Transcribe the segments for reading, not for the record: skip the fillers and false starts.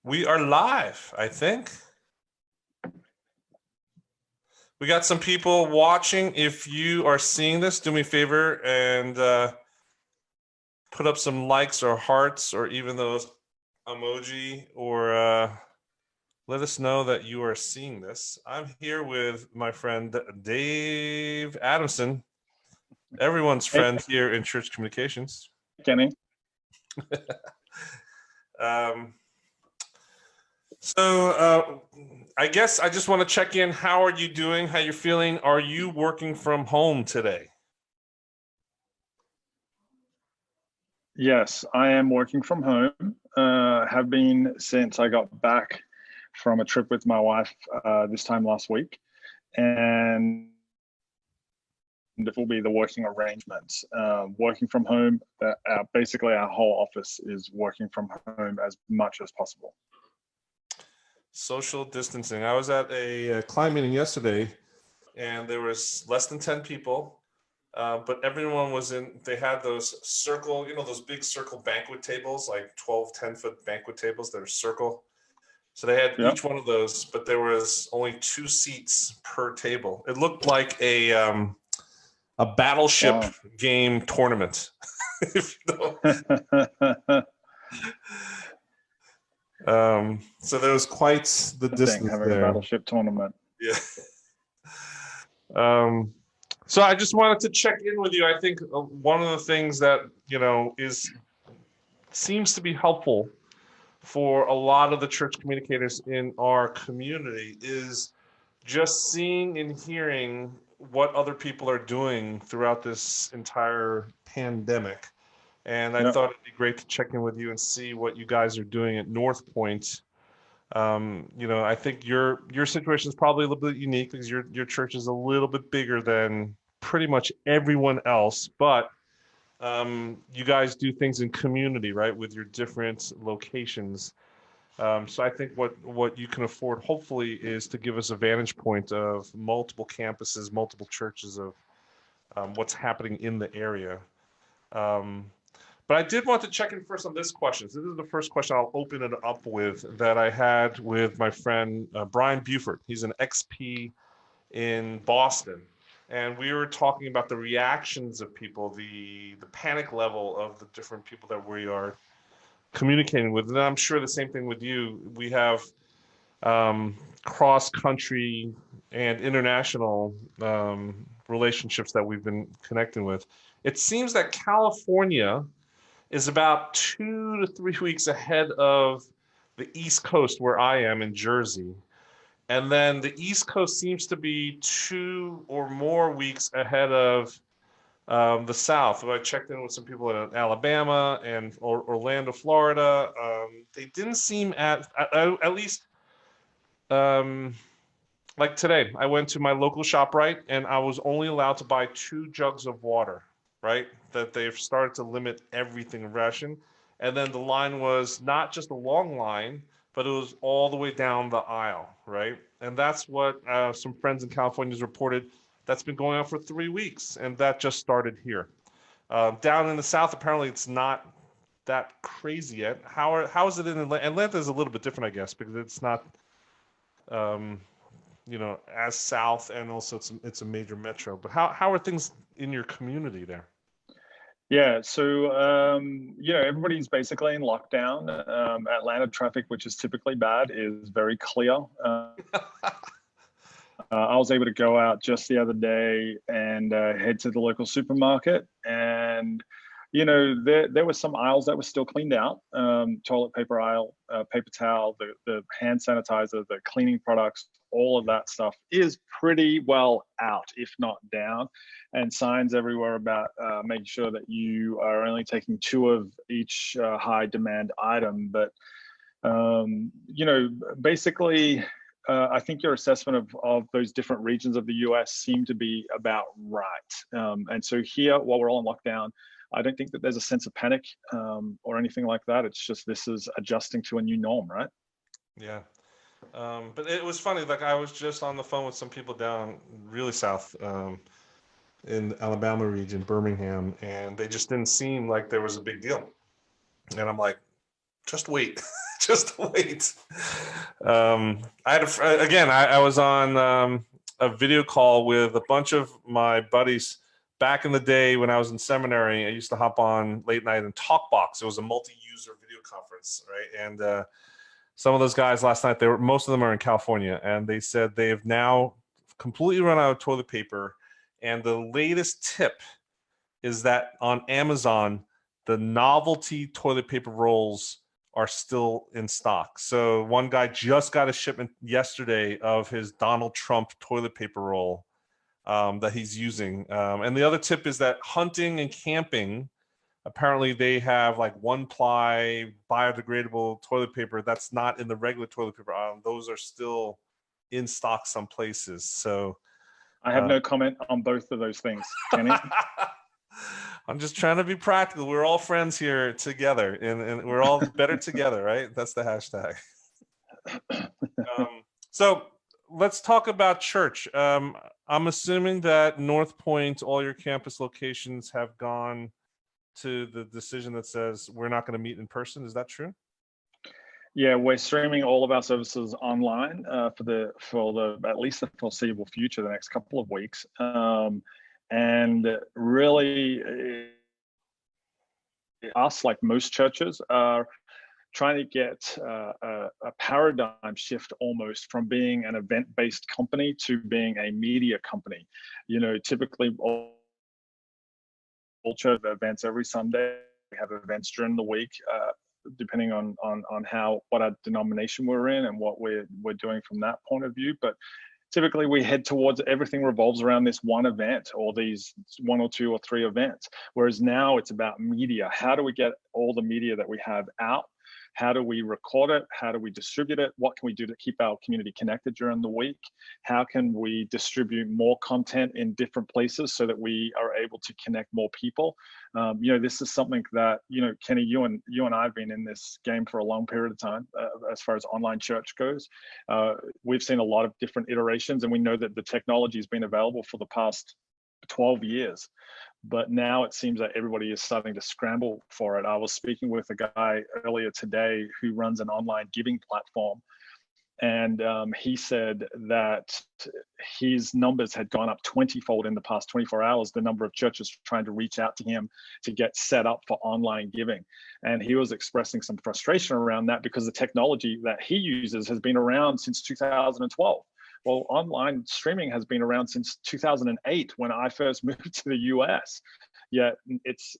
We are live, I think. We got some people watching. If you are seeing this, do me a favor and put up some likes or hearts or even those emoji or let us know that you are seeing this. I'm here with my friend Dave Adamson, everyone's Hey, friend here in Church Communications. Kenny. Um, So I guess I just want to check in. How are you doing? How you feeling? Are you working from home today? Yes, I am working from home. Have been since I got back from a trip with my wife this time last week, and it will be the working arrangements. Working from home. Basically, our whole office is working from home as much as possible. Social distancing. I was at a client meeting yesterday, and there was less than 10 people, but everyone was in. They had those circle, those big circle banquet tables, like 12, 10-foot banquet tables that are circle. So they had Yeah. each one of those, but there was only 2 seats per table. It looked like a battleship Wow. game tournament. If you know. So there was quite the Thing distance having a there. battleship tournament. Yeah. So I just wanted to check in with you. I think one of the things that is seems to be helpful for a lot of the church communicators in our community is just seeing and hearing what other people are doing throughout this entire pandemic. And I Yeah. thought it'd be great to check in with you and see what you guys are doing at North Point. I think your situation is probably a little bit unique because your church is a little bit bigger than pretty much everyone else, but you guys do things in community, right, with your different locations. So I think what you can afford, hopefully, is to give us a vantage point of multiple campuses, multiple churches of what's happening in the area. Um, but I did want to check in first on this question. So this is the first question I'll open it up with that I had with my friend Brian Buford. He's an XP in Boston. And we were talking about the reactions of people, the panic level of the different people that we are communicating with. And I'm sure the same thing with you. We have cross country and international relationships that we've been connecting with. It seems that California is about 2 to 3 weeks ahead of the East Coast, where I am in Jersey. And then the East Coast seems to be 2 or more weeks ahead of the South. When I checked in with some people in Alabama and Orlando, Florida, they didn't seem at least um, like today. I went to my local ShopRite and I was only allowed to buy 2 jugs of water. Right, that they've started to limit everything ration, and then the line was not just a long line, but it was all the way down the aisle, right? And that's what some friends in California has reported. That's been going on for 3 weeks, and that just started here. Down in the South, apparently it's not that crazy yet. How is it in Atlanta? Atlanta is a little bit different, I guess, because it's not um, as south, and also it's a major metro. But how are things in your community there? Yeah, so everybody's basically in lockdown. Atlanta traffic, which is typically bad, is very clear. I was able to go out just the other day and head to the local supermarket, and there were some aisles that were still cleaned out. Toilet paper aisle, paper towel, the hand sanitizer, the cleaning products, all of that stuff is pretty well out, if not down, and signs everywhere about making sure that you are only taking 2 of each high demand item. But basically, I think your assessment of those different regions of the US seem to be about right. And so here, while we're all in lockdown, I don't think that there's a sense of panic or anything like that. It's just this is adjusting to a new norm, right? Yeah. But it was funny. Like I was just on the phone with some people down really south in the Alabama region, Birmingham, and they just didn't seem like there was a big deal. And I'm like, Just wait. Just wait. I had I was on a video call with a bunch of my buddies back in the day when I was in seminary. I used to hop on late night and Talkbox. It was a multi-user video conference, right? And some of those guys last night, most of them are in California, and they said they have now completely run out of toilet paper. And the latest tip is that on Amazon, the novelty toilet paper rolls are still in stock. So one guy just got a shipment yesterday of his Donald Trump toilet paper roll that he's using. And the other tip is that hunting and camping, apparently they have like 1-ply biodegradable toilet paper that's not in the regular toilet paper. Those are still in stock some places. So I have no comment on both of those things, Kenny. I'm just trying to be practical. We're all friends here together, and we're all better together, right? That's the hashtag. So let's talk about church. I'm assuming that North Point, all your campus locations have gone to the decision that says we're not going to meet in person. Is that true? Yeah, we're streaming all of our services online for the at least the foreseeable future, the next couple of weeks. And really, us, like most churches, are trying to get a paradigm shift almost from being an event-based company to being a media company. You know, typically all church events every Sunday. We have events during the week, depending on what our denomination we're in and what we're doing from that point of view. But typically we head towards everything revolves around this one event or these 1 or 2 or 3 events. Whereas now it's about media. How do we get all the media that we have out? How do we record it? How do we distribute it? What can we do to keep our community connected during the week? How can we distribute more content in different places so that we are able to connect more people? You know, this is something that, you know, Kenny, you and I have been in this game for a long period of time as far as online church goes. We've seen a lot of different iterations, and we know that the technology has been available for the past 12 years. But now it seems that everybody is starting to scramble for it. I was speaking with a guy earlier today who runs an online giving platform, and he said that his numbers had gone up 20-fold in the past 24 hours, the number of churches trying to reach out to him to get set up for online giving. And he was expressing some frustration around that because the technology that he uses has been around since 2012. Well, online streaming has been around since 2008 when I first moved to the US. Yet it's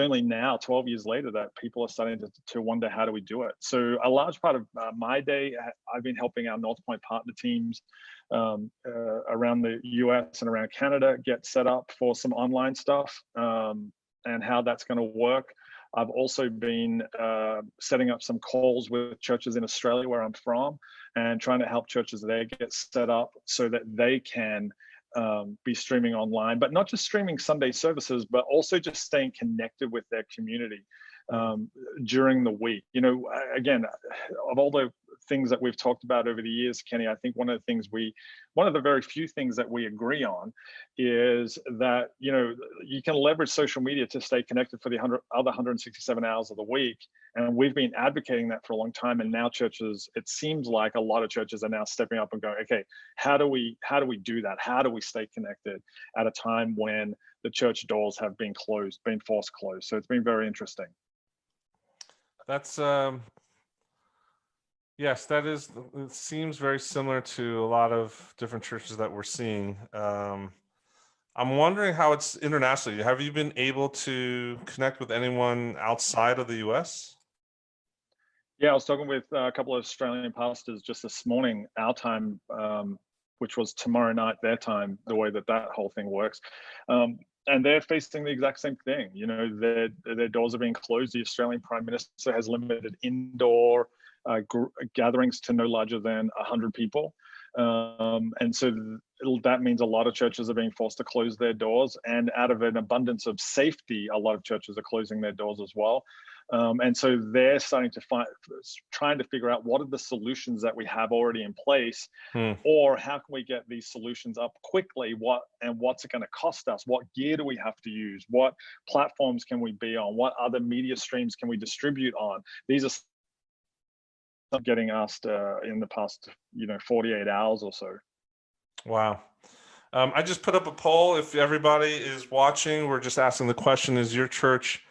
only now, 12 years later, that people are starting to wonder, how do we do it? So a large part of my day, I've been helping our North Point partner teams around the US and around Canada get set up for some online stuff and how that's going to work. I've also been setting up some calls with churches in Australia, where I'm from, and trying to help churches there get set up so that they can be streaming online, but not just streaming Sunday services, but also just staying connected with their community during the week. You know, again, of all the things that we've talked about over the years, Kenny, I think one of the very few things that we agree on is that, you know, you can leverage social media to stay connected for the other 167 hours of the week. And we've been advocating that for a long time. And now churches, it seems like a lot of churches are now stepping up and going, okay, how do we do that? How do we stay connected at a time when the church doors have been forced closed? So it's been very interesting. That's yes, it seems very similar to a lot of different churches that we're seeing. I'm wondering how it's internationally. Have you been able to connect with anyone outside of the US? Yeah, I was talking with a couple of Australian pastors just this morning, our time, which was tomorrow night, their time, the way that whole thing works. And they're facing the exact same thing. You know, their doors are being closed. The Australian Prime Minister has limited indoor gatherings to no larger than 100 people. And so that means a lot of churches are being forced to close their doors, and out of an abundance of safety, a lot of churches are closing their doors as well. And so they're trying to figure out what are the solutions that we have already in place, Hmm. or how can we get these solutions up quickly? What's it going to cost us? What gear do we have to use? What platforms can we be on? What other media streams can we distribute on? These are getting asked in the past 48 hours or so. Wow. I just put up a poll. If everybody is watching, we're just asking the question: is your church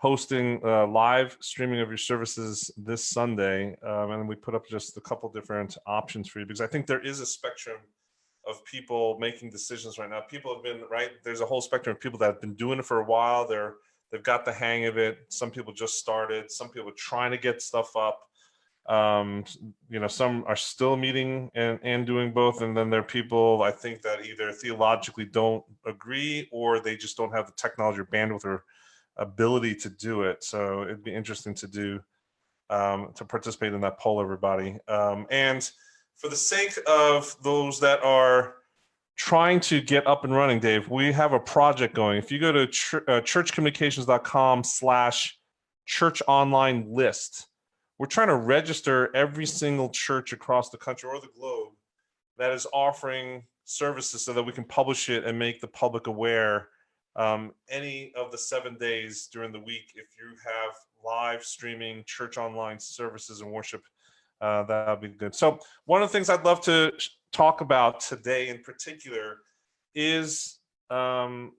hosting live streaming of your services this Sunday? And we put up just a couple different options for you, because I think there is a spectrum of people making decisions right now. People have been, right, there's a whole spectrum of people that have been doing it for a while. They've got the hang of it. Some people just started. Some people are trying to get stuff up. Some are still meeting and doing both. And then there are people, I think, that either theologically don't agree, or they just don't have the technology or bandwidth or ability to do it. So it'd be interesting to participate in that poll, everybody. And for the sake of those that are trying to get up and running, Dave, we have a project going. If you go to churchcommunications.com/church online list, we're trying to register every single church across the country or the globe that is offering services, so that we can publish it and make the public aware any of the 7 days during the week. If you have live streaming church online services and worship, that would be good. So one of the things I'd love to talk about today in particular is the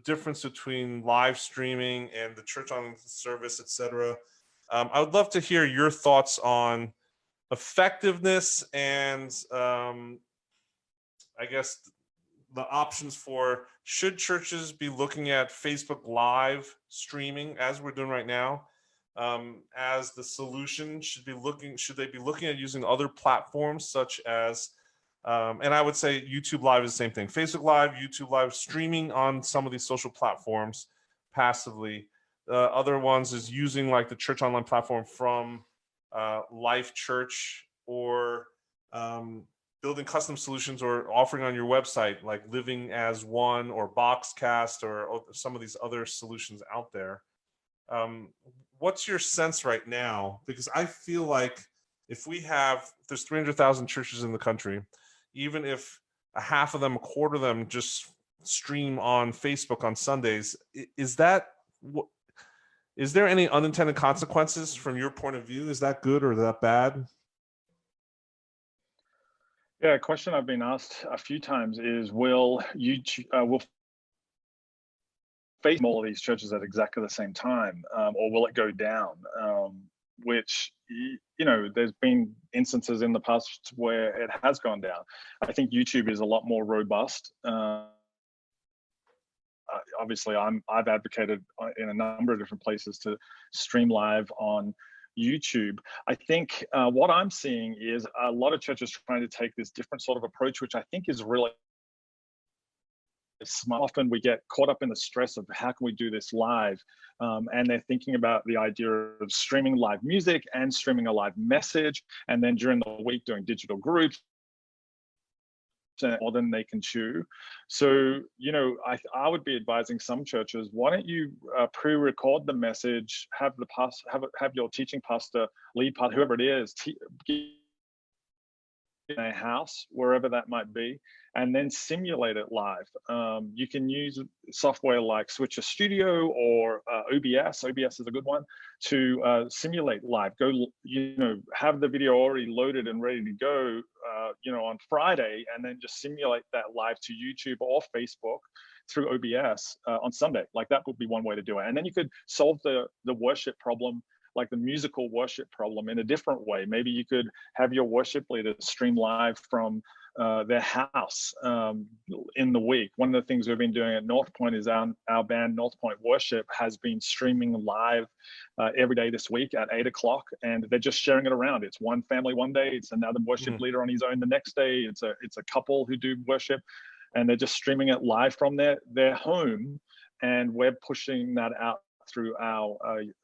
difference between live streaming and the church online service, etc. I would love to hear your thoughts on effectiveness and I guess the options for, should churches be looking at Facebook Live streaming as we're doing right now as the solution? Should they be looking at using other platforms such as, and I would say YouTube Live is the same thing. Facebook Live, YouTube Live, streaming on some of these social platforms passively. Other ones is using like the church online platform from Life Church, or building custom solutions or offering on your website, like Living as One or Boxcast or some of these other solutions out there. What's your sense right now? Because I feel like if there's 300,000 churches in the country, even if a half of them, a quarter of them just stream on Facebook on Sundays, is there any unintended consequences from your point of view? Is that good or that bad? Yeah, a question I've been asked a few times is, will YouTube, will Facebook all of these churches at exactly the same time, or will it go down? Which, there's been instances in the past where it has gone down. I think YouTube is a lot more robust. Obviously, I've advocated in a number of different places to stream live on YouTube. I think what I'm seeing is a lot of churches trying to take this different sort of approach, which I think is really smart. Often we get caught up in the stress of how can we do this live, and they're thinking about the idea of streaming live music and streaming a live message, and then during the week doing digital groups, more than they can chew. So, I would be advising some churches, why don't you pre-record the message, have your teaching pastor, lead pastor, whoever it is, in a house, wherever that might be, and then simulate it live. You can use software like Switcher Studio or OBS. OBS is a good one to simulate live. Have the video already loaded and ready to go, on Friday, and then just simulate that live to YouTube or Facebook through OBS on Sunday. Like, that would be one way to do it. And then you could solve the worship problem, like the musical worship problem, in a different way. Maybe you could have your worship leader stream live from their house in the week. One of the things we've been doing at North Point is our band North Point Worship has been streaming live every day this week at 8 o'clock, and they're just sharing it around. It's one family one day, it's another worship leader on his own the next day, it's a couple who do worship, and they're just streaming it live from their home, and we're pushing that out through our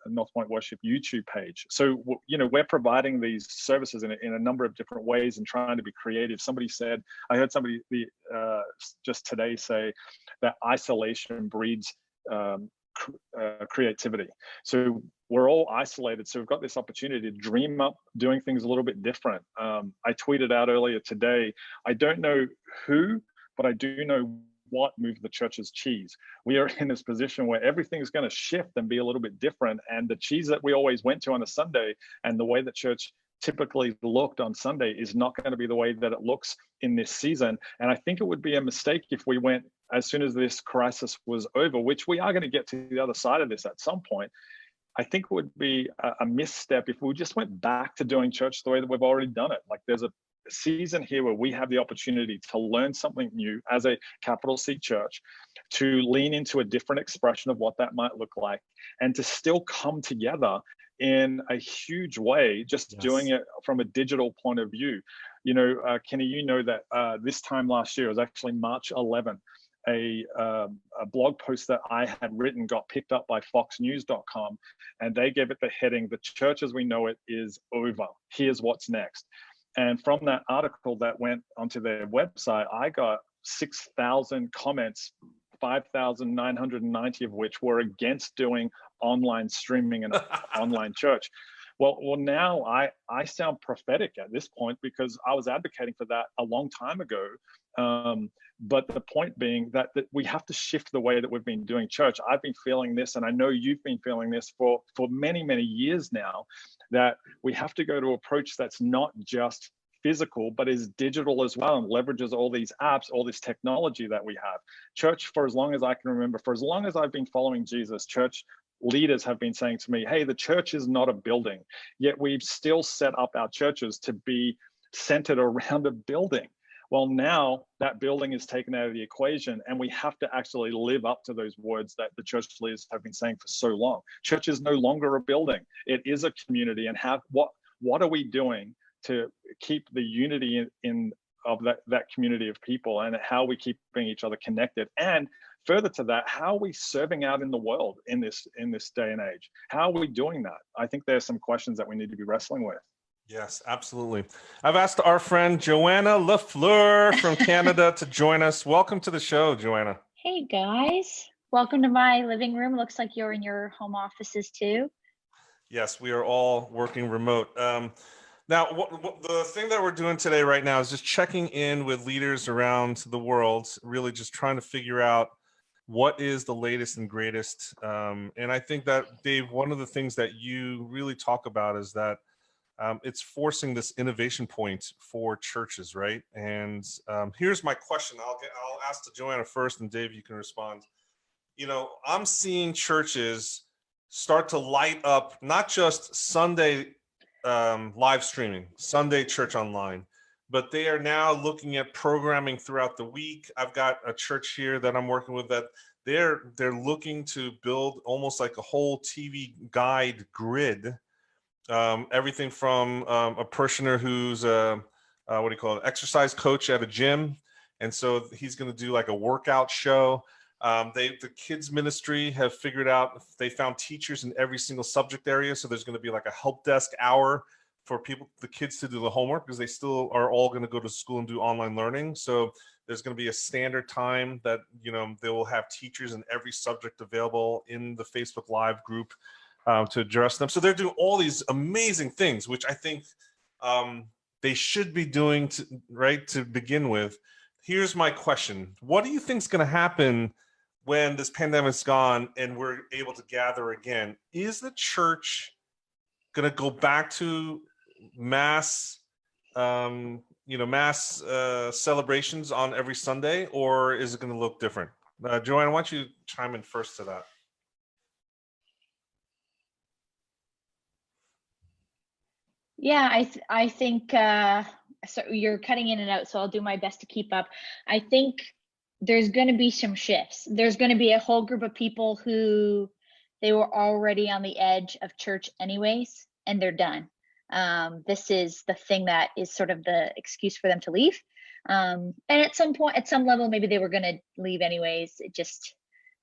North Point Worship YouTube page. So, we're providing these services in a number of different ways and trying to be creative. I heard somebody just today say that isolation breeds creativity. So we're all isolated. So we've got this opportunity to dream up doing things a little bit different. I tweeted out earlier today, I don't know who, but I do know what moved the church's cheese. We are in this position where everything's going to shift and be a little bit different. And the cheese that we always went to on a Sunday and the way that church typically looked on Sunday is not going to be the way that it looks in this season. And I think it would be a mistake if we went as soon as this crisis was over, which we are going to get to the other side of this at some point. I think it would be a misstep if we just went back to doing church the way that we've already done it. Like there's a season here where we have the opportunity to learn something new as a capital C church, to lean into a different expression of what that might look like, and to still come together in a huge way, just doing it from a digital point of view. You know, Kenny, you know that this time last year, it was actually March 11th, a blog post that I had written got picked up by foxnews.com, and they gave it the heading, "The Church as We Know It is Over. Here's what's next." And from that article that went onto their website, I got 6,000 comments, 5,990 of which were against doing online streaming and online church. Well, now I sound prophetic at this point because I was advocating for that a long time ago. But the point being that we have to shift the way that we've been doing church. I've been feeling this, and I know you've been feeling this for many, many years now, that we have to go to an approach that's not just physical, but is digital as well, and leverages all these apps, all this technology that we have. Church, for as long as I can remember, for as long as I've been following Jesus, church leaders have been saying to me, hey, the church is not a building, yet we've still set up our churches to be centered around a building. Well, now that building is taken out of the equation, and we have to actually live up to those words that the church leaders have been saying for so long. Church is no longer a building. It is a community. And what are we doing to keep the unity of that community of people, and how are we keeping each other connected? And further to that, how are we serving out in the world in this day and age? How are we doing that? I think there's some questions that we need to be wrestling with. Yes, absolutely. I've asked our friend Joanna Lafleur from Canada to join us. Welcome to the show, Joanna. Hey guys, welcome to my living room. Looks like you're in your home offices too. Yes, we are all working remote. Now, the thing that we're doing today right now is just checking in with leaders around the world, really just trying to figure out what is the latest and greatest. And I think that, Dave, one of the things that you really talk about is that it's forcing this innovation point for churches, right? And here's my question. I'll ask to Joanna first, and Dave, you can respond. You know, I'm seeing churches start to light up not just Sunday live streaming, Sunday church online, but they are now looking at programming throughout the week. I've got a church here that I'm working with that they're looking to build almost like a whole TV guide grid. Everything from a parishioner who's what do you call it, exercise coach at a gym, and so he's going to do like a workout show. The kids ministry have figured out, they found teachers in every single subject area, so there's going to be like a help desk hour for the kids to do the homework, because they still are all going to go to school and do online learning. So there's going to be a standard time that, you know, they will have teachers in every subject available in the Facebook Live group to address them. So they're doing all these amazing things, which I think they should be doing to begin with. Here's my question. What do you think is going to happen when this pandemic's gone and we're able to gather again? Is the church going to go back to mass celebrations on every Sunday, or is it going to look different? Joanna, why don't you chime in first to that? Yeah, I think so you're cutting in and out, so I'll do my best to keep up. I think there's going to be some shifts. There's going to be a whole group of people who they were already on the edge of church anyways, and they're done. This is the thing that is sort of the excuse for them to leave. And at some point, at some level, maybe they were going to leave anyways. It just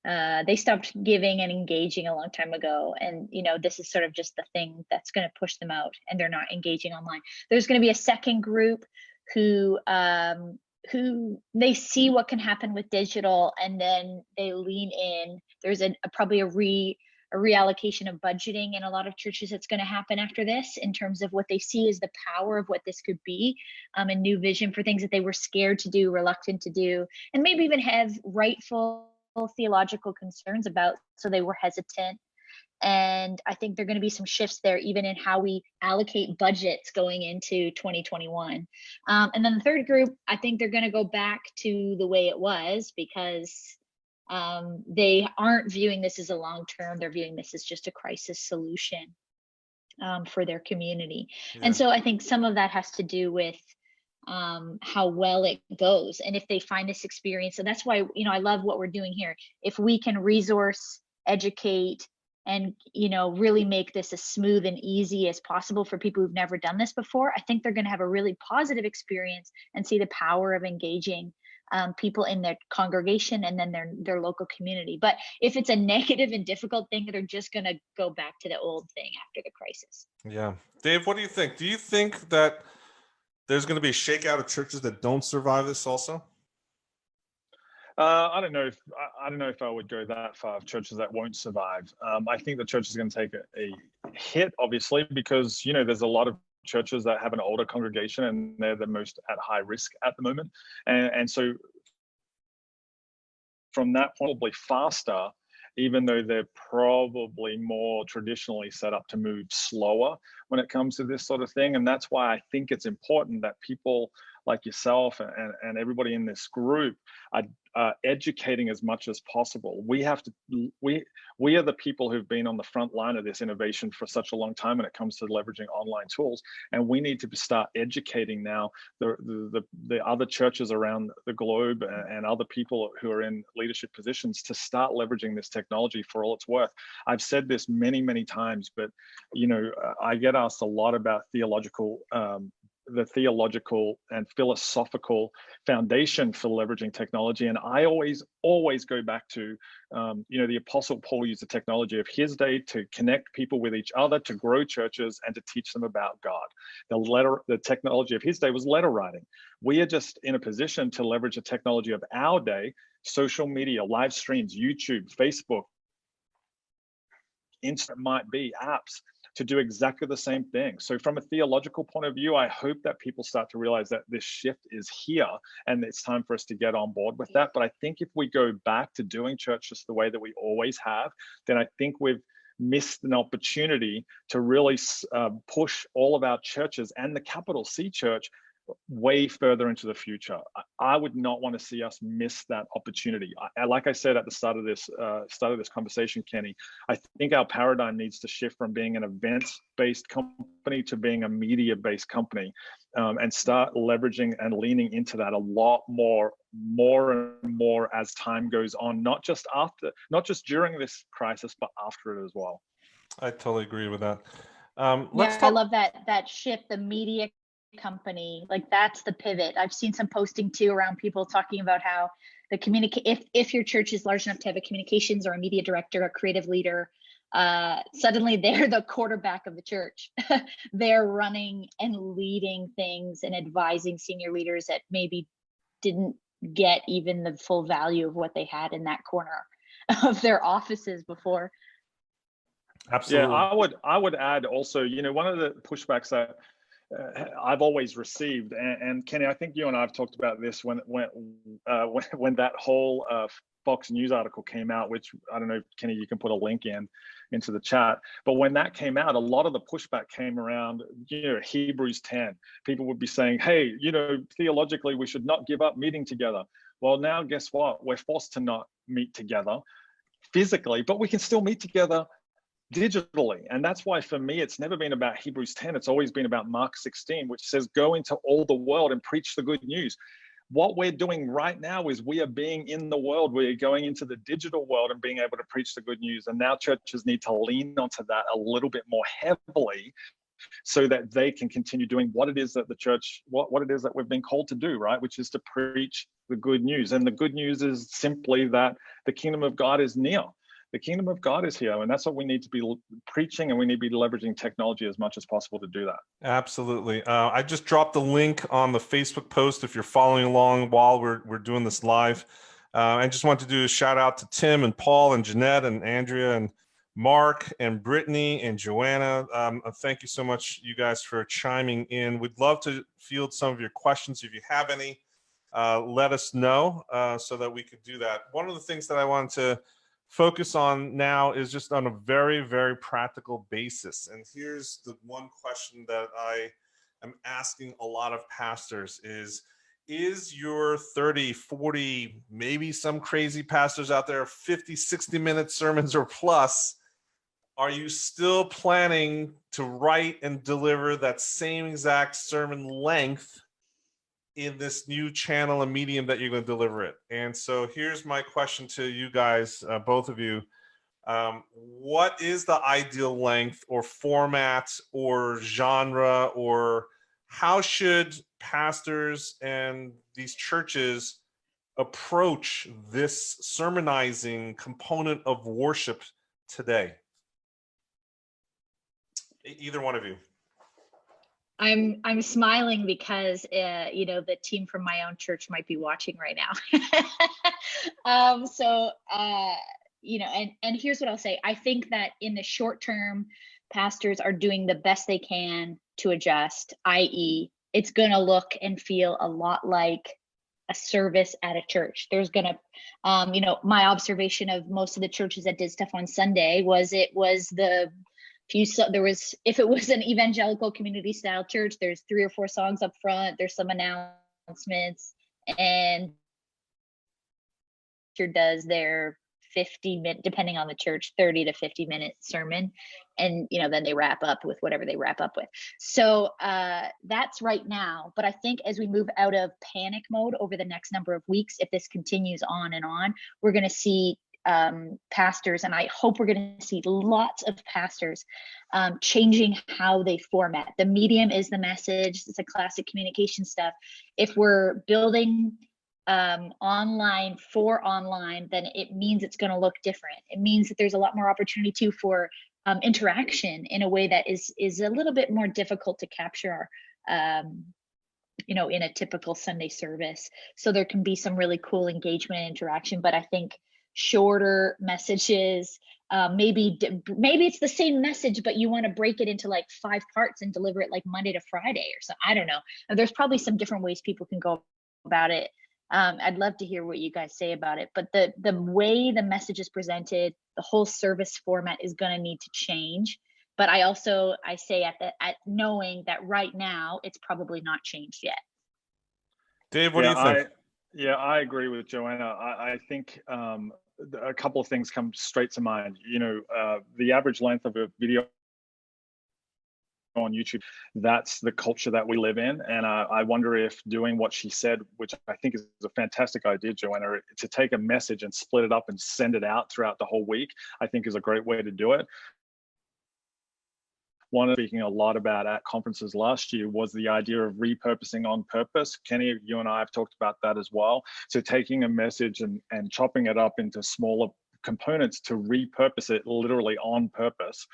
they stopped giving and engaging a long time ago, and you know, this is sort of just the thing that's going to push them out, and they're not engaging online. There's going to be a second group who they see what can happen with digital, and then they lean in. There's probably a reallocation of budgeting in a lot of churches that's going to happen after this, in terms of what they see as the power of what this could be, a new vision for things that they were scared to do, reluctant to do, and maybe even have rightful theological concerns about, so they were hesitant. And I think there are going to be some shifts there, even in how we allocate budgets going into 2021. And then the third group, I think they're going to go back to the way it was, because they aren't viewing this as a long term. They're viewing this as just a crisis solution for their community. Yeah. And so I think some of that has to do with how well it goes, and if they find this experience. So that's why, I love what we're doing here. If we can resource, educate, and really make this as smooth and easy as possible for people who've never done this before, I think they're going to have a really positive experience and see the power of engaging people in their congregation and then their local community. But if it's a negative and difficult thing, they're just going to go back to the old thing after the crisis. Yeah. Dave, what do you think? Do you think that there's going to be a shakeout of churches that don't survive this also? I don't know if I would go that far of churches that won't survive. I think the church is going to take a hit, obviously, because there's a lot of churches that have an older congregation and they're the most at high risk at the moment, and so from that probably faster, even though they're probably more traditionally set up to move slower when it comes to this sort of thing. And that's why I think it's important that people like yourself and everybody in this group are educating as much as possible. We are the people who've been on the front line of this innovation for such a long time when it comes to leveraging online tools, and we need to start educating now the other churches around the globe and other people who are in leadership positions to start leveraging this technology for all it's worth. I've said this many times, but I get asked a lot about the theological and philosophical foundation for leveraging technology. And I always go back to, the Apostle Paul used the technology of his day to connect people with each other, to grow churches, and to teach them about God. The technology of his day was letter writing. We are just in a position to leverage the technology of our day, social media, live streams, YouTube, Facebook, Insta, might be apps, to do exactly the same thing. So from a theological point of view, I hope that people start to realize that this shift is here and it's time for us to get on board with that. But I think if we go back to doing church just the way that we always have, then I think we've missed an opportunity to really push all of our churches and the capital C church way further into the future. I would not want to see us miss that opportunity. Like I said at the start of this conversation, Kenny, I think our paradigm needs to shift from being an events-based company to being a media-based company, and start leveraging and leaning into that a lot more and more as time goes on, not just during this crisis, but after it as well. I totally agree with that. I love that shift, the media company, like that's the pivot. I've seen some posting too around people talking about how if your church is large enough to have a communications or a media director, a creative leader, suddenly they're the quarterback of the church. They're running and leading things and advising senior leaders that maybe didn't get even the full value of what they had in that corner of their offices before. Absolutely. Yeah, I would add also, one of the pushbacks that I've always received, and Kenny, I think you and I have talked about this when that whole Fox News article came out, which I don't know, Kenny, you can put a link into the chat. But when that came out, a lot of the pushback came around, Hebrews 10. People would be saying, hey, theologically, we should not give up meeting together. Well, now guess what? We're forced to not meet together physically, but we can still meet together digitally. And that's why for me, it's never been about Hebrews 10. It's always been about Mark 16, which says, go into all the world and preach the good news. What we're doing right now is we are being in the world. We're going into the digital world and being able to preach the good news. And now churches need to lean onto that a little bit more heavily so that they can continue doing what it is that the church, what it is that we've been called to do, right? Which is to preach the good news. And the good news is simply that the kingdom of God is near. the kingdom of God is here, and that's what we need to be preaching, and we need to be leveraging technology as much as possible to do that. Absolutely. I just dropped the link on the Facebook post if you're following along while we're doing this live. I just want to do a shout out to Tim and Paul and Jeanette and Andrea and Mark and Brittany and Joanna. Thank you so much, you guys, for chiming in. We'd love to field some of your questions. If you have any, let us know so that we could do that. One of the things that I wanted to focus on now is just on a very, very practical basis. And here's the one question that I am asking a lot of pastors is your 30, 40, maybe some crazy pastors out there, 50, 60-minute sermons or plus, are you still planning to write and deliver that same exact sermon length in this new channel and medium that you're going to deliver it? And so here's my question to you guys, both of you. What is the ideal length or format or genre, or how should pastors and these churches approach this sermonizing component of worship today? Either one of you. I'm smiling because the team from my own church might be watching right now. And here's what I'll say. I think that in the short term, pastors are doing the best they can to adjust, i.e., it's going to look and feel a lot like a service at a church. There's going to, my observation of most of the churches that did stuff on Sunday was if it was an evangelical community style church, there's 3 or 4 songs up front, there's some announcements, and does their 50-minute, depending on the church, 30 to 50-minute sermon, and then they wrap up with whatever they wrap up with. So that's right now. But I think as we move out of panic mode over the next number of weeks, if this continues on and on, we're going to see pastors, and I hope we're going to see lots of pastors changing how they format. The medium is the message. It's a classic communication stuff. If we're building online for online, then it means it's going to look different. It means that there's a lot more opportunity too for interaction in a way that is a little bit more difficult to capture in a typical Sunday service. So there can be some really cool engagement and interaction, but I think shorter messages, maybe it's the same message, but you want to break it into like 5 parts and deliver it like Monday to Friday or so. I don't know. There's probably some different ways people can go about it. I'd love to hear what you guys say about it, but the way the message is presented, the whole service format is going to need to change. But I say at knowing that right now it's probably not changed yet. Dave, what do you think? I agree with Joanna. I think a couple of things come straight to mind. The average length of a video on YouTube, that's the culture that we live in. And I wonder if doing what she said, which I think is a fantastic idea, Joanna, to take a message and split it up and send it out throughout the whole week, I think is a great way to do it. One of speaking a lot about at conferences last year was the idea of repurposing on purpose. Kenny, you and I have talked about that as well. So taking a message and chopping it up into smaller components to repurpose it literally on purpose.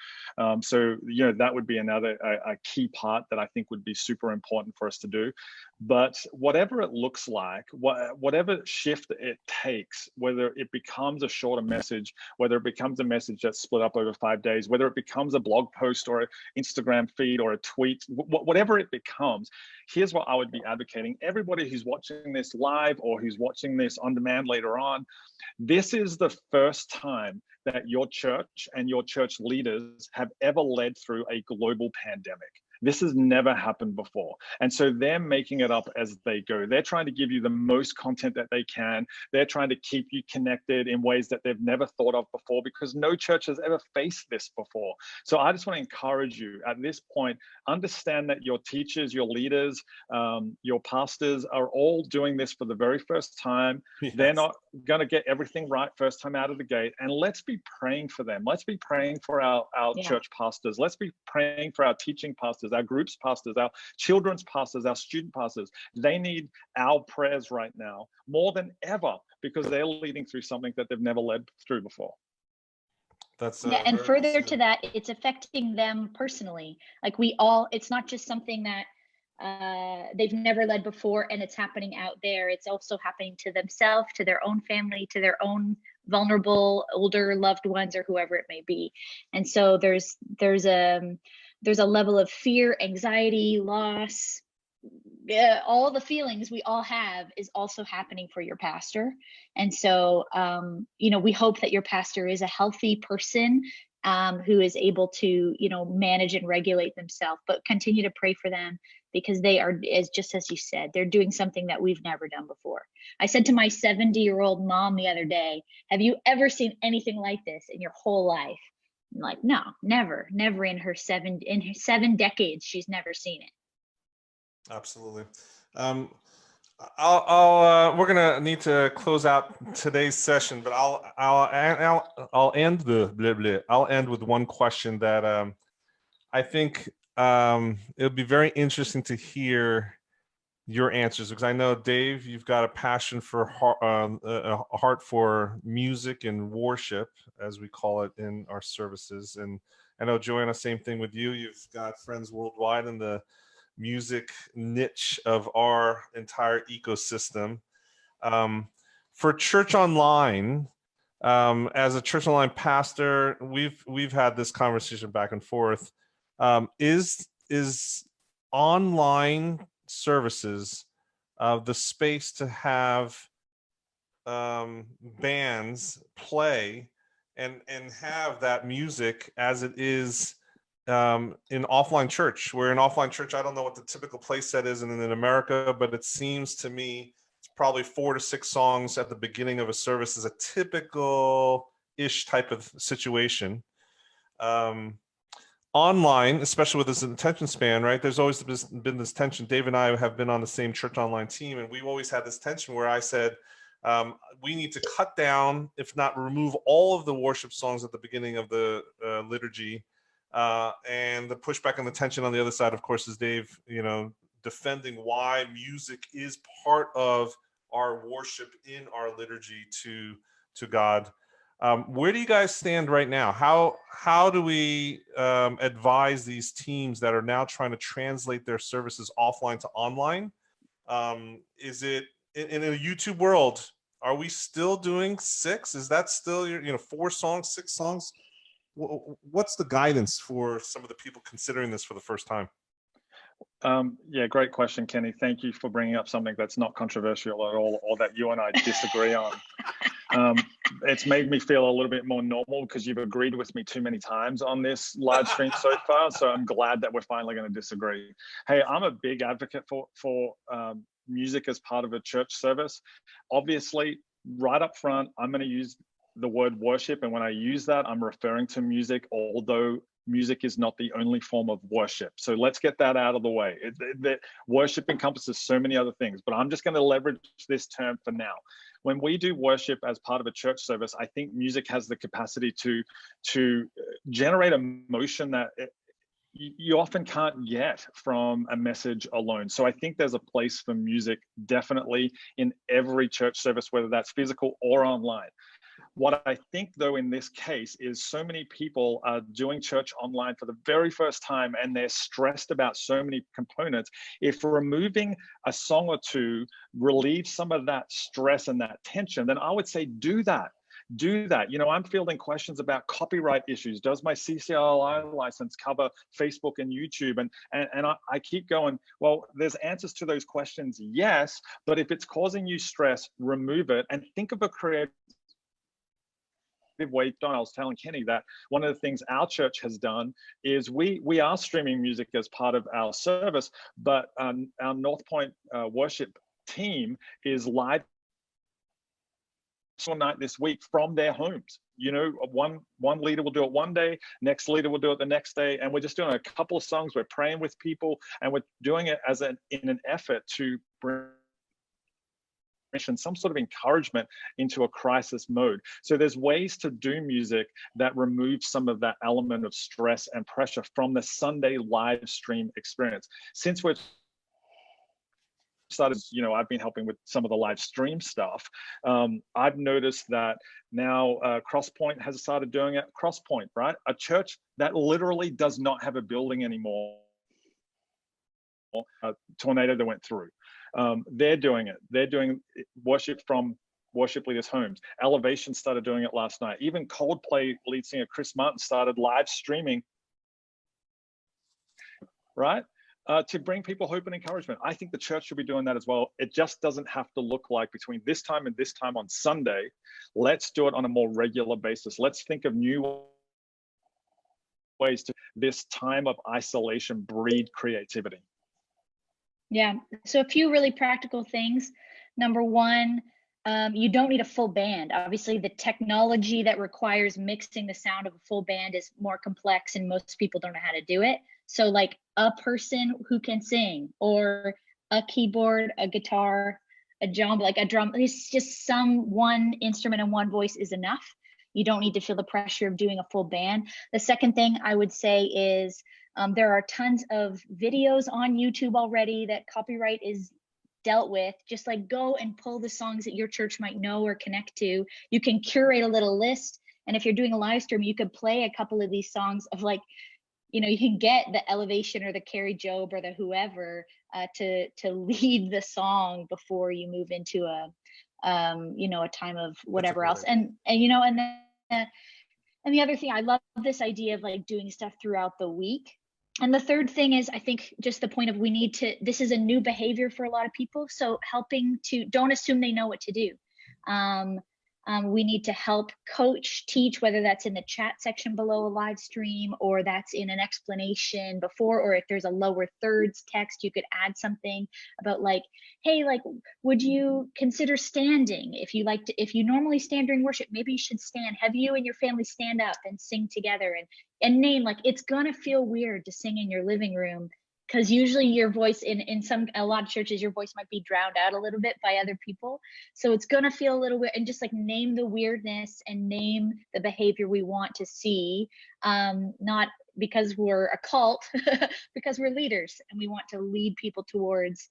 So that would be another a key part that I think would be super important for us to do. But whatever it looks like, whatever shift it takes, whether it becomes a shorter message, whether it becomes a message that's split up over 5 days, whether it becomes a blog post or an Instagram feed or a tweet, whatever it becomes, here's what I would be advocating. Everybody who's watching this live or who's watching this on demand later on, this is the first time that your church and your church leaders have ever led through a global pandemic. This has never happened before. And so they're making it up as they go. They're trying to give you the most content that they can. They're trying to keep you connected in ways that they've never thought of before, because no church has ever faced this before. So I just want to encourage you at this point, understand that your teachers, your leaders, your pastors are all doing this for the very first time. Yes. They're not going to get everything right first time out of the gate. And let's be praying for them. Let's be praying for our church pastors. Let's be praying for our teaching pastors, our groups pastors, our children's pastors, our student pastors. They need our prayers right now more than ever, because they're leading through something that they've never led through before. That's Yeah, and very well further said. to that, it's affecting them personally. Like we all, it's not just something that they've never led before and it's happening out there. It's also happening to themselves, to their own family, to their own vulnerable older loved ones or whoever it may be. And so there's a level of fear, anxiety, loss, all the feelings we all have is also happening for your pastor. And so, we hope that your pastor is a healthy person who is able to, manage and regulate themselves, but continue to pray for them because they are, just as you said, they're doing something that we've never done before. I said to my 70-year-old mom the other day, have you ever seen anything like this in your whole life? I'm like, no, never in her 7 decades, she's never seen it. Absolutely. We're gonna need to close out today's session, but I'll end I'll end with one question that I think it'll be very interesting to hear your answers, because I know, Dave, you've got a passion for a heart for music and worship, as we call it in our services. And I know, Joanna, same thing with you. You've got friends worldwide in the music niche of our entire ecosystem. For Church Online, as a Church Online pastor, we've had this conversation back and forth. Is online services the space to have bands play and have that music as it is in offline church? Where in offline church, I don't know what the typical play set is in America, but it seems to me it's probably 4 to 6 songs at the beginning of a service is a typical-ish type of situation. Online, especially with this attention span, right? There's always been this tension. Dave and I have been on the same Church Online team, and we've always had this tension where I said, we need to cut down, if not remove all of the worship songs at the beginning of the liturgy. And the pushback and the tension on the other side, of course, is Dave, defending why music is part of our worship in our liturgy to God. Where do you guys stand right now? How do we advise these teams that are now trying to translate their services offline to online? Is it in a YouTube world? Are we still doing 6? Is that still your 4 songs, 6 songs? What's the guidance for some of the people considering this for the first time? Yeah, great question, Kenny. Thank you for bringing up something that's not controversial at all, or that you and I disagree on. It's made me feel a little bit more normal because you've agreed with me too many times on this live stream so far. So I'm glad that we're finally going to disagree. Hey, I'm a big advocate for music as part of a church service. Obviously, right up front, I'm going to use the word worship. And when I use that, I'm referring to music, although music is not the only form of worship. So let's get that out of the way. Worship encompasses so many other things, but I'm just going to leverage this term for now. When we do worship as part of a church service, I think music has the capacity to generate emotion that you often can't get from a message alone. So I think there's a place for music definitely in every church service, whether that's physical or online. What I think, though, in this case is so many people are doing church online for the very first time and they're stressed about so many components. If removing a song or two relieves some of that stress and that tension, then I would say do that. Do that. I'm fielding questions about copyright issues. Does my CCLI license cover Facebook and YouTube? And I keep going, well, there's answers to those questions, yes, but if it's causing you stress, remove it and think of a creative way. I was telling Kenny that one of the things our church has done is we are streaming music as part of our service, but our North Point worship team is live night this week from their homes. One leader will do it one day, next leader will do it the next day, and we're just doing a couple of songs. We're praying with people, and we're doing it in an effort to bring some sort of encouragement into a crisis mode. So there's ways to do music that remove some of that element of stress and pressure from the Sunday live stream experience. Since we're started, I've been helping with some of the live stream stuff. I've noticed that now Crosspoint has started doing it. Crosspoint, right? A church that literally does not have a building anymore. A tornado that went through. They're doing it. They're doing worship from worship leaders' homes. Elevation started doing it last night. Even Coldplay lead singer Chris Martin started live streaming, right? To bring people hope and encouragement. I think the church should be doing that as well. It just doesn't have to look like between this time and this time on Sunday. Let's do it on a more regular basis. Let's think of new ways to this time of isolation breed creativity. Yeah, so a few really practical things. Number one, you don't need a full band. Obviously, the technology that requires mixing the sound of a full band is more complex and most people don't know how to do it. So like a person who can sing, or a keyboard, a guitar, a drum, like a drum, it's just one instrument and one voice is enough. You don't need to feel the pressure of doing a full band. The second thing I would say is there are tons of videos on YouTube already that copyright is dealt with. Just like go and pull the songs that your church might know or connect to. You can curate a little list. And if you're doing a live stream, you could play a couple of these songs of like, you can get the Elevation or the Carrie Job or the whoever to lead the song before you move into a time of whatever else. And the other thing, I love this idea of like doing stuff throughout the week. And the third thing is, I think just the point of this is a new behavior for a lot of people. So don't assume they know what to do. We need to help coach, teach, whether that's in the chat section below a live stream, or that's in an explanation before, or if there's a lower thirds text, you could add something about like, hey, like, would you consider standing? If you normally stand during worship, maybe you should stand. Have you and your family stand up and sing together and name, like, it's gonna feel weird to sing in your living room, because usually your voice in a lot of churches, your voice might be drowned out a little bit by other people. So it's gonna feel a little weird, and just like name the weirdness and name the behavior we want to see, not because we're a cult, because we're leaders and we want to lead people towards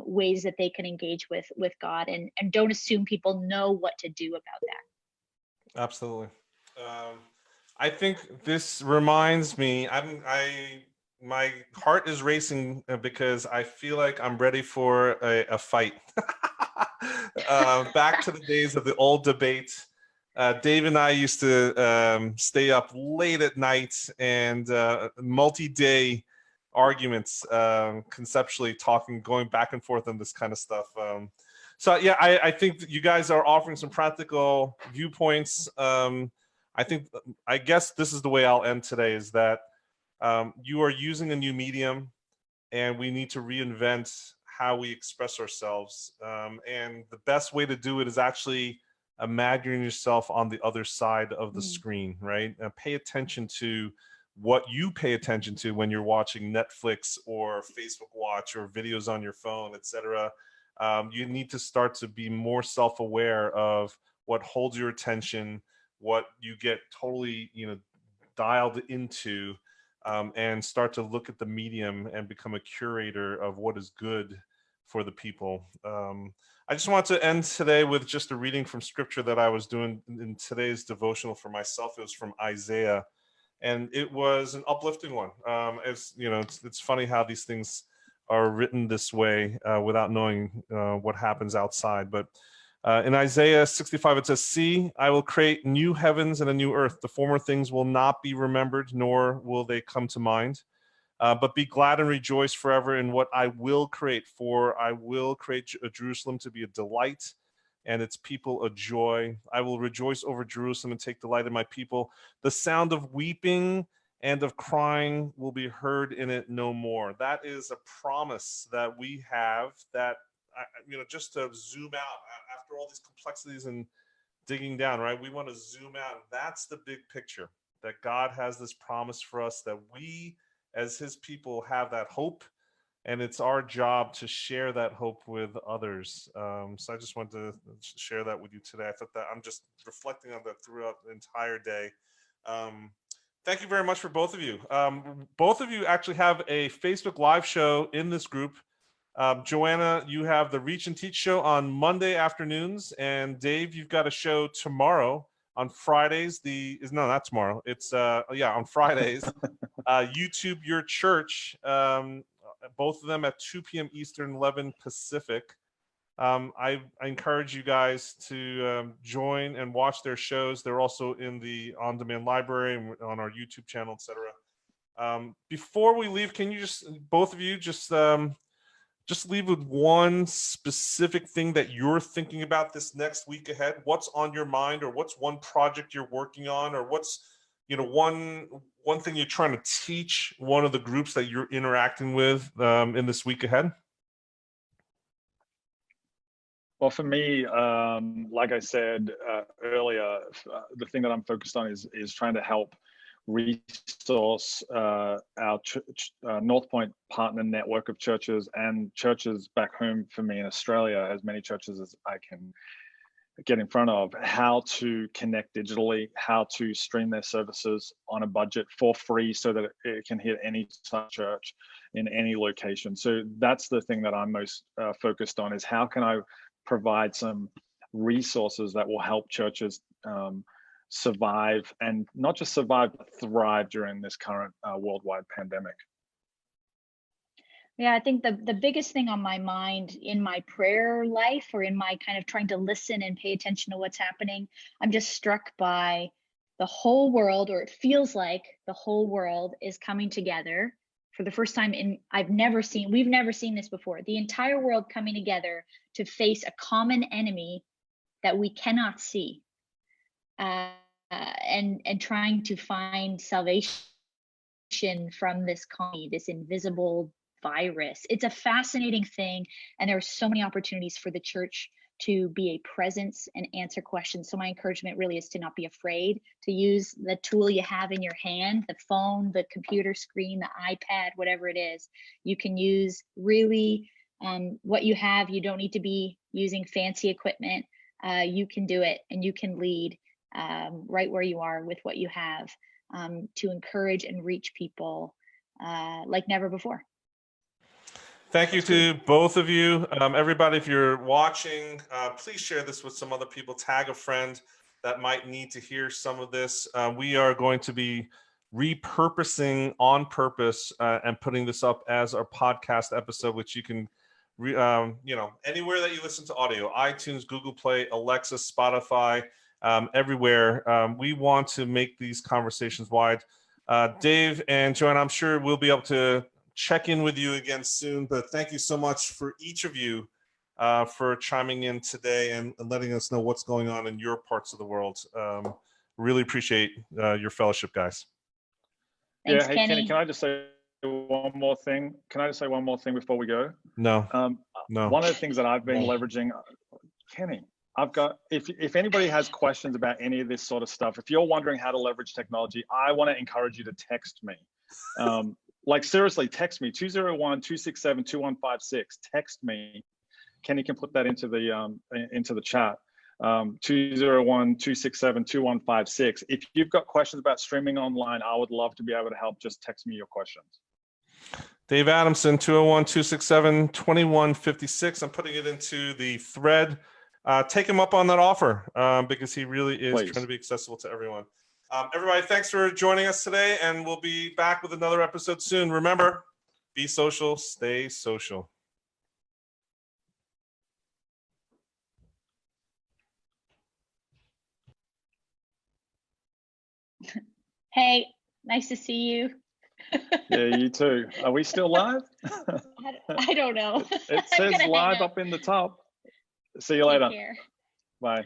ways that they can engage with God, and don't assume people know what to do about that. Absolutely. I think this reminds me, my heart is racing because I feel like I'm ready for a fight. Back to the days of the old debate. Dave and I used to stay up late at night and multi-day arguments, conceptually talking, going back and forth on this kind of stuff. So yeah, I think that you guys are offering some practical viewpoints. I guess this is the way I'll end today, is that you are using a new medium and we need to reinvent how we express ourselves. And the best way to do it is actually imagine yourself on the other side of the screen, right? Pay attention to what you pay attention to when you're watching Netflix or Facebook Watch or videos on your phone, etc. You need to start to be more self-aware of what holds your attention, what you get totally, dialed into, and start to look at the medium and become a curator of what is good for the people. I just want to end today with just a reading from scripture that I was doing in today's devotional for myself. It was from Isaiah, and it was an uplifting one. It's funny how these things are written this way without knowing what happens outside. But in Isaiah 65, it says, "See, I will create new heavens and a new earth. The former things will not be remembered, nor will they come to mind. But be glad and rejoice forever in what I will create. For I will create Jerusalem to be a delight and its people a joy. I will rejoice over Jerusalem and take delight in my people. The sound of weeping and of crying will be heard in it no more." That is a promise that we have, that, just to zoom out after all these complexities and digging down, right? We want to zoom out. That's the big picture, that God has this promise for us, that we as his people have that hope, and it's our job to share that hope with others. So I just wanted to share that with you today. I thought that I'm just reflecting on that throughout the entire day. Thank you very much for both of you. Both of you actually have a Facebook Live show in this group. Joanna, you have the Reach and Teach show on Monday afternoons, and Dave, you've got a show tomorrow on Fridays. No, not tomorrow. It's on Fridays. YouTube Your Church, both of them at 2 p.m. Eastern, 11 Pacific. I encourage you guys to join and watch their shows. They're also in the on-demand library and on our YouTube channel, etc. Before we leave, can you both of you just leave with one specific thing that you're thinking about this next week ahead? What's on your mind, or what's one project you're working on, or what's one thing you're trying to teach one of the groups that you're interacting with in this week ahead? Well, for me, like I said earlier, the thing that I'm focused on is trying to help resource our North Point partner network of churches and churches back home for me in Australia, as many churches as I can get in front of, how to connect digitally, how to stream their services on a budget for free so that it can hit any church in any location. So that's the thing that I'm most focused on, is how can I provide some resources that will help churches survive, and not just survive, but thrive during this current worldwide pandemic. Yeah, I think the biggest thing on my mind in my prayer life, or in my kind of trying to listen and pay attention to what's happening, I'm just struck by the whole world, or it feels like the whole world is coming together for the first time we've never seen this before. The entire world coming together to face a common enemy that we cannot see, and trying to find salvation from this invisible virus. It's a fascinating thing, and there are so many opportunities for the church to be a presence and answer questions. So my encouragement really is to not be afraid to use the tool you have in your hand, the phone, the computer screen, the iPad, whatever it is. You can use really what you have. You don't need to be using fancy equipment. You can do it, and you can lead right where you are with what you have, to encourage and reach people like never before. Thank you to both of you. Everybody, if you're watching, please share this with some other people. Tag a friend that might need to hear some of this. We are going to be repurposing on purpose and putting this up as our podcast episode, which you can, anywhere that you listen to audio, iTunes, Google Play, Alexa, Spotify, everywhere. We want to make these conversations wide. Dave and Joanna, I'm sure we'll be able to check in with you again soon, but thank you so much for each of you for chiming in today and letting us know what's going on in your parts of the world. Really appreciate your fellowship, guys. Thanks, Hey, Kenny, can I just say one more thing? Before we go? No. No. One of the things that I've been leveraging, Kenny, I've got, if anybody has questions about any of this sort of stuff, if you're wondering how to leverage technology, I want to encourage you to text me. Like, seriously, text me, 201-267-2156. Text me. Kenny can put that into the chat. 201-267-2156. If you've got questions about streaming online, I would love to be able to help. Just text me your questions. Dave Adamson, 201-267-2156. I'm putting it into the thread. Take him up on that offer, because he really is trying to be accessible to everyone. Everybody, thanks for joining us today, and we'll be back with another episode soon. Remember, be social, stay social. Hey, nice to see you. Yeah, you too. Are we still live? I don't know. It says live up in the top. See you later. Take care. Bye.